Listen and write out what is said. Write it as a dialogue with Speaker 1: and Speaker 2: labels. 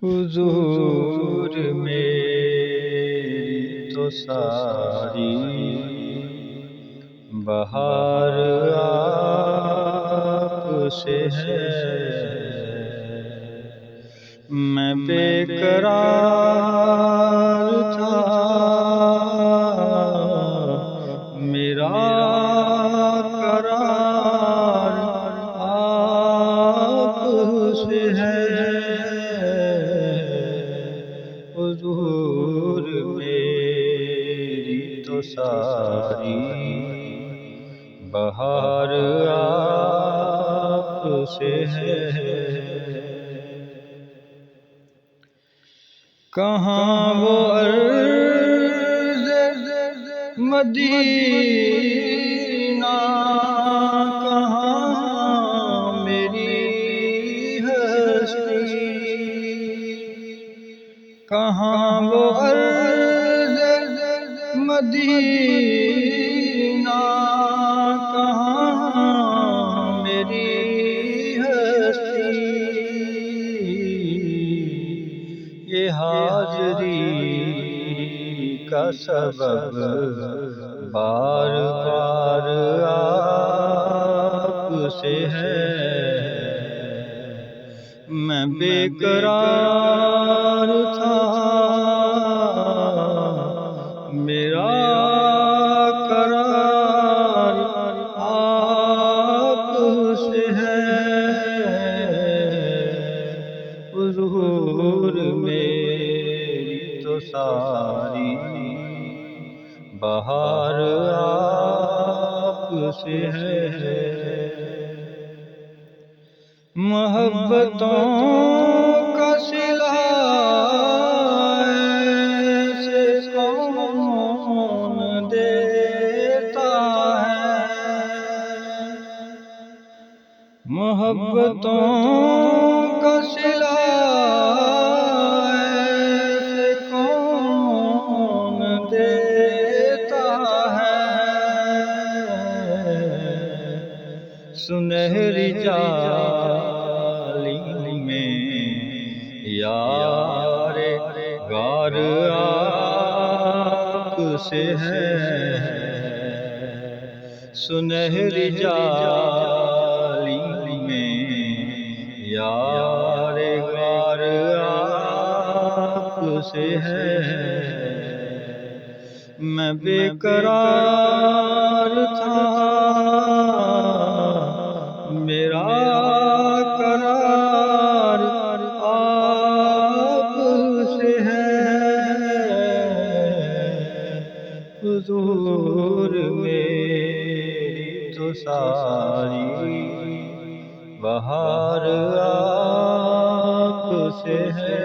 Speaker 1: حضور میری تو ساری بہار آپ سے ہے، میں بے قرار تھا، میرا قرار آپ سے ہے۔ حضور میری تو ساری بہار آپ سے ہے۔ کہاں وہ عرض مدینہ، کہاں میری ہستی، کہاں وہ عرض مدینہ، کہاں میری ہستی، یہ حاضری کا سبب بار بار آپ سے ہے، میں بے قرار تھا، میرا قرار آپ سے ہے۔ حضور میری تو ساری بہار آپ سے ہے۔ محبتوں کا صلہ ایسے کون دیتا ہے، محبتوں کا صلہ ایسے کون دیتا ہے، سنہری جالی میں یار غار آپ سے ہے، سنہری جالی میں یار غار آپ سے ہے، میں بے قرار تھا، میرا قرار آپ سے ہے۔ حضور میری تو ساری بہار آپ سے ہے۔